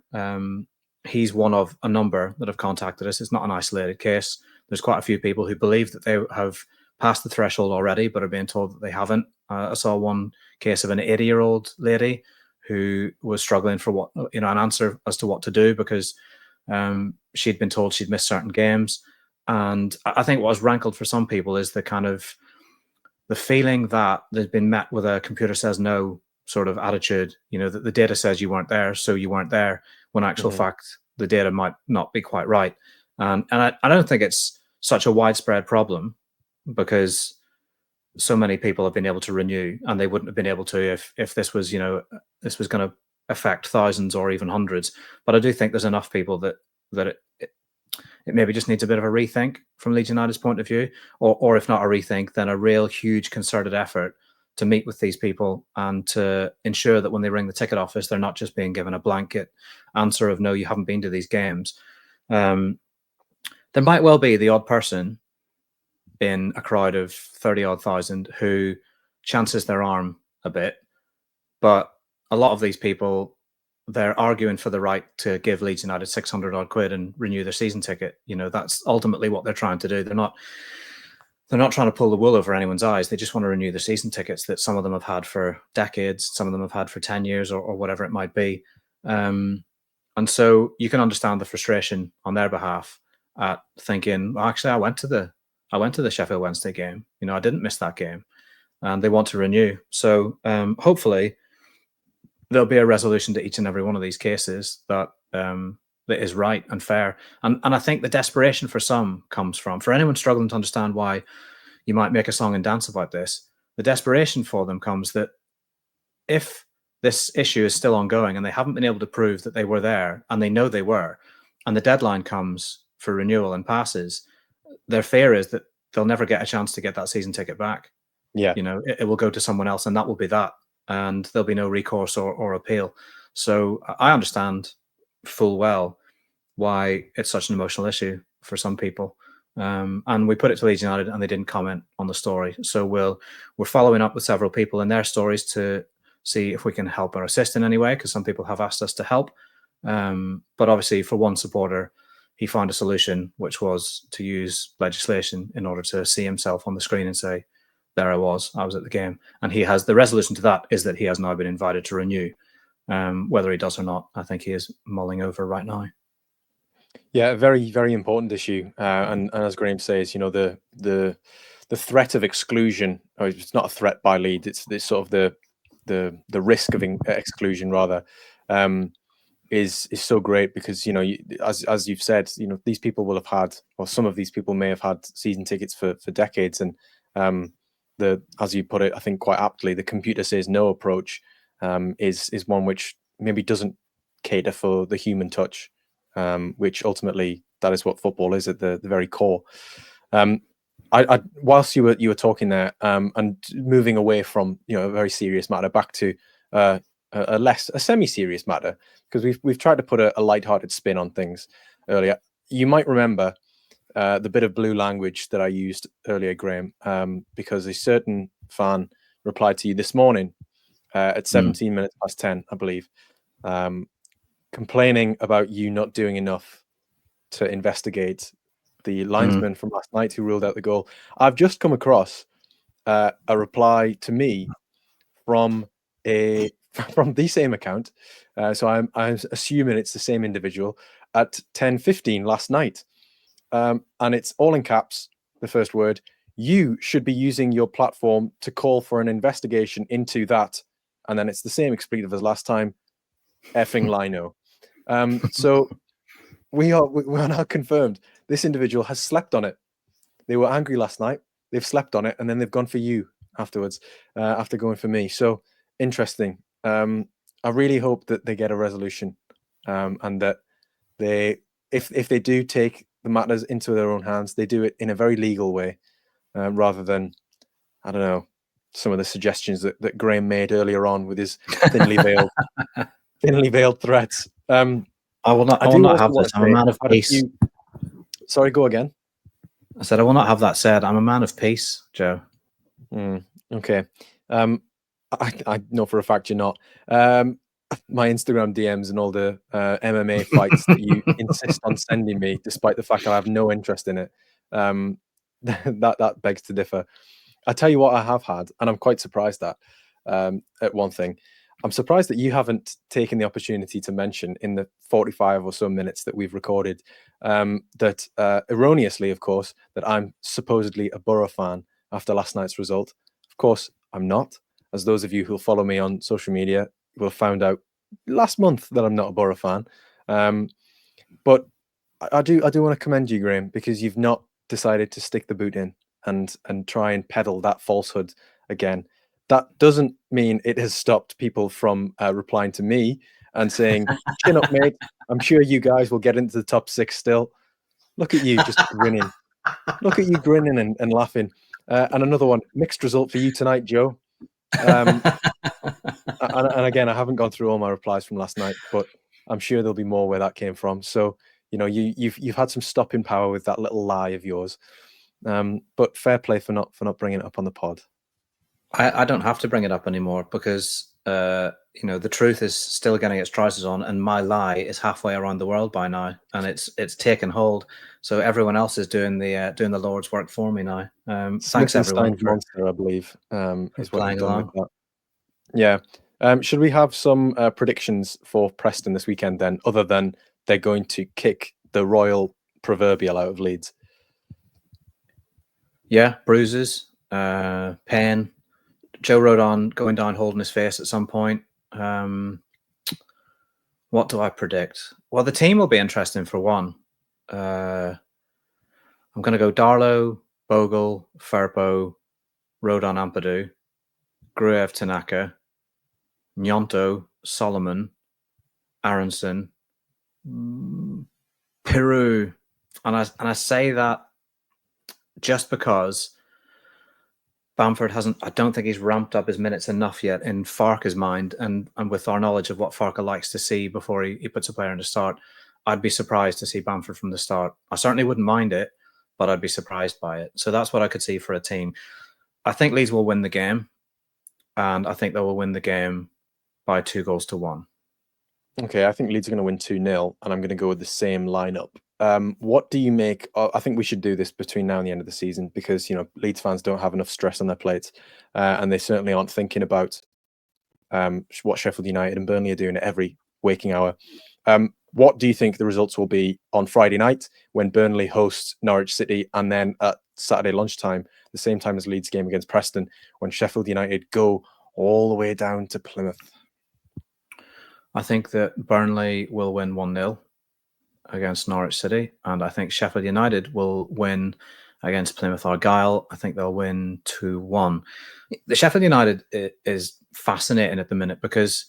He's one of a number that have contacted us. It's not an isolated case. There's quite a few people who believe that they have passed the threshold already, but are being told that they haven't. I saw one case of an 80-year-old lady who was struggling for an answer as to what to do, because she'd been told she'd missed certain games. And I think what has rankled for some people is the feeling that they've been met with a computer says no sort of attitude, that the data says you weren't there, so you weren't there, when actual fact the data might not be quite right. And I don't think it's such a widespread problem, because so many people have been able to renew, and they wouldn't have been able to if this was this was going to affect thousands or even hundreds. But I do think there's enough people that it maybe just needs a bit of a rethink from Leeds United's point of view, or if not a rethink, then a real huge concerted effort to meet with these people and to ensure that when they ring the ticket office, they're not just being given a blanket answer of no, you haven't been to these games. There might well be the odd person in a crowd of 30-odd thousand who chances their arm a bit, but a lot of these people, they're arguing for the right to give Leeds United 600-odd quid and renew their season ticket. That's ultimately what they're trying to do. They're not trying to pull the wool over anyone's eyes. They just want to renew their season tickets that some of them have had for decades, some of them have had for 10 years or whatever it might be. And so you can understand the frustration on their behalf at thinking, well, actually, I went to the Sheffield Wednesday game. I didn't miss that game, and they want to renew. So hopefully there'll be a resolution to each and every one of these cases that is right and fair. And I think the desperation for some comes from, for anyone struggling to understand why you might make a song and dance about this, the desperation for them comes that if this issue is still ongoing and they haven't been able to prove that they were there, and they know they were, and the deadline comes for renewal and passes, their fear is that they'll never get a chance to get that season ticket back. Yeah. It will go to someone else, and that will be that, and there'll be no recourse or appeal. So I understand full well why it's such an emotional issue for some people. And we put it to Leeds United, and they didn't comment on the story. So we're following up with several people in their stories to see if we can help or assist in any way, because some people have asked us to help. But obviously, for one supporter, he found a solution, which was to use legislation in order to see himself on the screen and say, "There I was at the game." And he has the resolution to that is that he has now been invited to renew. Whether he does or not, I think he is mulling over right now. Yeah, a very, very important issue. And as Graham says, the threat of exclusion, or it's not a threat by Leeds, it's sort of the risk of exclusion rather, is so great because as you've said, these people will have had, or some of these people may have had season tickets for decades, and as you put it, I think quite aptly, the computer says no approach is one which maybe doesn't cater for the human touch. Which ultimately that is what football is at the very core. Whilst you were talking there, and moving away from a very serious matter back to a semi-serious matter, because we've tried to put a light-hearted spin on things earlier. You might remember the bit of blue language that I used earlier, Graham, because a certain fan replied to you this morning at 17 minutes past 10, I believe. Complaining about you not doing enough to investigate the linesman from last night who ruled out the goal. I've just come across a reply to me from the same account. So I'm assuming it's the same individual at 10:15 last night. And it's all in caps, the first word. You should be using your platform to call for an investigation into that. And then it's the same expletive as last time. Effing Lino. So we are now confirmed. This individual has slept on it. They were angry last night. They've slept on it, and then they've gone for you afterwards, after going for me. So interesting. I really hope that they get a resolution, and that if they do take the matters into their own hands, they do it in a very legal way, rather than, I don't know, some of the suggestions that Graham made earlier on with his thinly veiled threats. I will not have this. I'm a man of peace. Sorry, go again. I said I will not have that said. I'm a man of peace, Joe. Okay. I know for a fact you're not. My Instagram DMs and all the MMA fights that you insist on sending me, despite the fact that I have no interest in it, that begs to differ. I tell you what I have had, and I'm quite surprised at one thing. I'm surprised that you haven't taken the opportunity to mention in the 45 or so minutes that we've recorded that erroneously, of course, that I'm supposedly a Borough fan after last night's result. Of course, I'm not. As those of you who'll follow me on social media will have found out last month that I'm not a Borough fan. But I do want to commend you, Graham, because you've not decided to stick the boot in and try and peddle that falsehood again. That doesn't mean it has stopped people from replying to me and saying, "Chin up, mate. I'm sure you guys will get into the top 6 still." Look at you just grinning. Look at you grinning and laughing. And another one, mixed result for you tonight, Joe. And again, I haven't gone through all my replies from last night, but I'm sure there'll be more where that came from. So, you've had some stopping power with that little lie of yours. But fair play for not bringing it up on the pod. I don't have to bring it up anymore because the truth is still getting its trousers on, and my lie is halfway around the world by now, and it's taken hold. So everyone else is doing the Lord's work for me now. Thanks everyone for monster, I believe, is what you've done along. with that. Yeah. Should we have some predictions for Preston this weekend then, other than they're going to kick the royal proverbial out of Leeds? Yeah, bruises, pain. Joe Rodon going down holding his face at some point. What do I predict? Well, the team will be interesting for one. I'm going to go Darlow, Bogle, Firpo, Rodon Ampadu, Gruev Tanaka, Nyonto, Solomon, Aronson, Peru. And I say that just because Bamford hasn't. I don't think he's ramped up his minutes enough yet in Farke's mind, and with our knowledge of what Farke likes to see before he puts a player in the start, I'd be surprised to see Bamford from the start. I certainly wouldn't mind it, but I'd be surprised by it. So that's what I could see for a team. I think Leeds will win the game, and I think they will win the game by 2-1. Okay, I think Leeds are going to win 2-0, and I'm going to go with the same lineup. What do you make? I think we should do this between now and the end of the season because Leeds fans don't have enough stress on their plates, and they certainly aren't thinking about what Sheffield United and Burnley are doing at every waking hour. What do you think the results will be on Friday night when Burnley hosts Norwich City, and then at Saturday lunchtime, the same time as Leeds' game against Preston, when Sheffield United go all the way down to Plymouth? I think that Burnley will win 1-0 against Norwich City, and I think Sheffield United will win against Plymouth Argyle. I think they'll win 2-1. The Sheffield United is fascinating at the minute because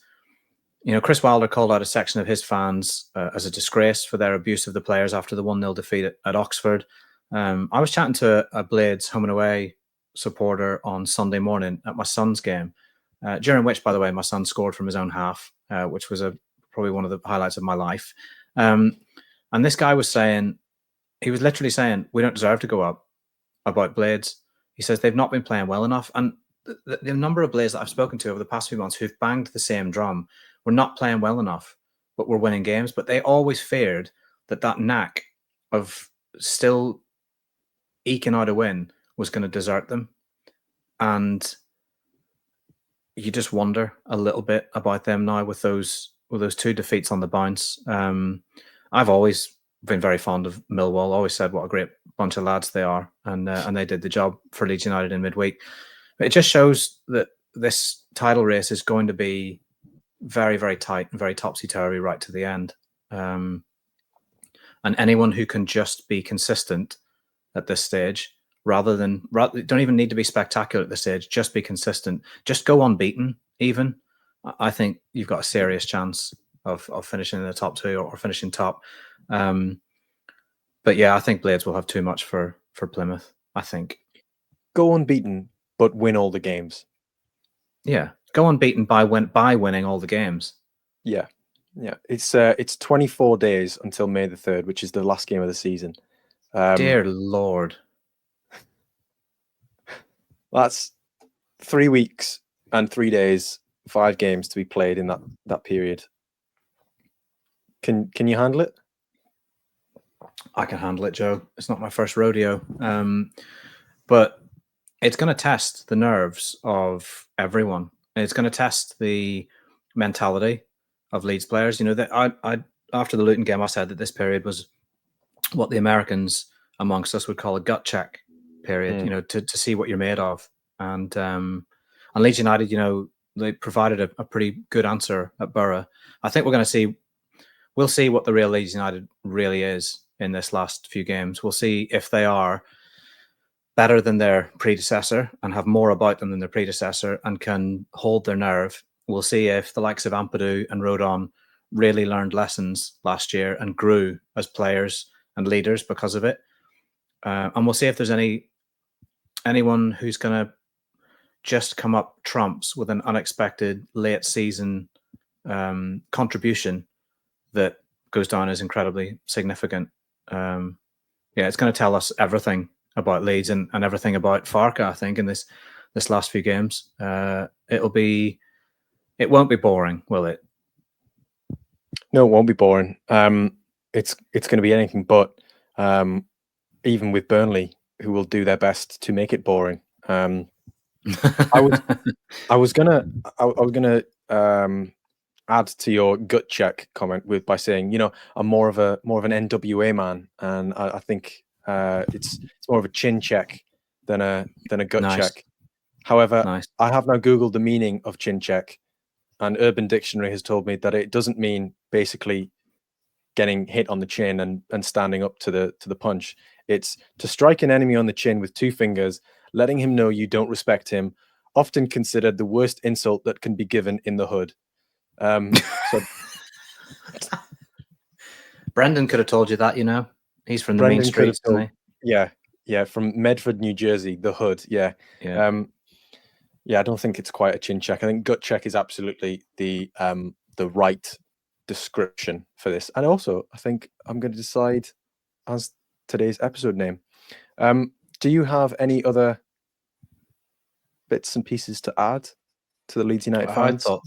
Chris Wilder called out a section of his fans as a disgrace for their abuse of the players after the 1-0 defeat at Oxford. I was chatting to a Blades home and away supporter on Sunday morning at my son's game, during which, by the way, my son scored from his own half, which was probably one of the highlights of my life. And this guy was saying, he was literally saying, we don't deserve to go up about Blades. He says they've not been playing well enough. And the number of Blades that I've spoken to over the past few months who've banged the same drum, we're not playing well enough, but we're winning games. But they always feared that knack of still eking out a win was going to desert them. And you just wonder a little bit about them now with those 2 defeats on the bounce. I've always been very fond of Millwall. Always said what a great bunch of lads they are, and they did the job for Leeds United in midweek. But it just shows that this title race is going to be very, very tight and very topsy-turvy right to the end. And anyone who can just be consistent at this stage, don't even need to be spectacular at this stage, just be consistent, just go unbeaten even, I think you've got a serious chance of finishing in the top 2 or finishing top. But yeah, I think Blades will have too much for Plymouth, I think. Go unbeaten, but win all the games. Yeah, go unbeaten by winning all the games. Yeah. It's 24 days until May the 3rd, which is the last game of the season. Dear Lord. That's 3 weeks and 3 days, 5 games to be played in that period. Can you handle it? I can handle it, Joe. It's not my first rodeo. But it's going to test the nerves of everyone. It's going to test the mentality of Leeds players. That I after the Luton game, I said that this period was what the Americans amongst us would call a gut check period. To see what you're made of. And Leeds United, they provided a pretty good answer at Borough. I think we'll see what the real Leeds United really is in this last few games. We'll see if they are better than their predecessor and have more about them than their predecessor and can hold their nerve. We'll see if the likes of Ampadu and Rodon really learned lessons last year and grew as players and leaders because of it. And we'll see if there's anyone who's going to just come up trumps with an unexpected late season contribution that goes down as incredibly significant. It's going to tell us everything about Leeds and everything about Farke, I think, in this last few games. It won't be boring, will it? No, it won't be boring. It's going to be anything but. Even with Burnley, who will do their best to make it boring. I was gonna add to your gut check comment by saying, I'm more of an NWA man, and I think it's more of a chin check than a gut check. However, I have now Googled the meaning of chin check, and Urban Dictionary has told me that it doesn't mean basically getting hit on the chin and standing up to the punch. It's to strike an enemy on the chin with 2 fingers, letting him know you don't respect him, often considered the worst insult that can be given in the hood. So Brendan could have told you that, he's from the mean streets, isn't he? Yeah, from Medford, New Jersey, the hood. Yeah. Yeah, I don't think it's quite a chin check. I think gut check is absolutely the right description for this. And also, I think I'm going to decide as today's episode name. Do you have any other bits and pieces to add to the Leeds United fans? I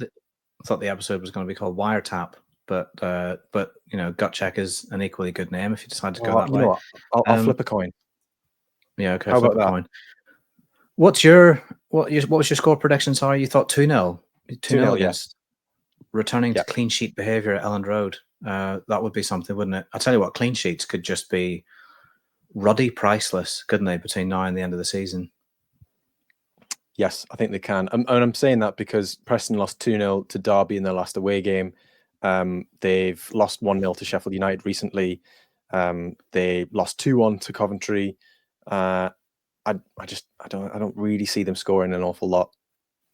thought the episode was going to be called Wiretap, but gut check is an equally good name if you decide to go that You way. know what? I'll flip a coin. Yeah, okay. How Flip about a that? coin. What was your score prediction? Sorry, you thought 2-0. 2-0 against returning to clean sheet behaviour at Elland Road. That would be something, wouldn't it? I'll tell you what, clean sheets could just be ruddy priceless, couldn't they, between now and the end of the season? Yes, I think they can. And I'm saying that because Preston lost 2-0 to Derby in their last away game. They've lost 1-0 to Sheffield United recently. They lost 2-1 to Coventry. I don't really see them scoring an awful lot.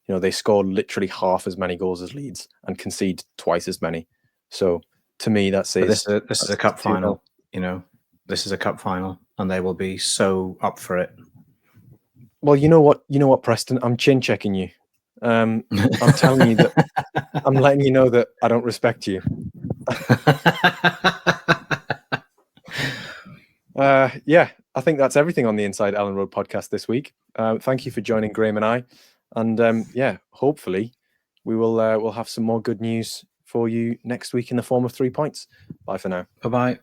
You know, they score literally half as many goals as Leeds and concede twice as many. So to me, that says this is a cup final. You know, this is a cup final, and they will be so up for it. Well, you know what, Preston, I'm chin checking you. I'm telling you that I'm letting you know that I don't respect you. Yeah, I think that's everything on the Inside Elland Road podcast this week. Thank you for joining Graham and I, and yeah, hopefully we'll have some more good news for you next week in the form of 3 points. Bye for now. Bye-bye.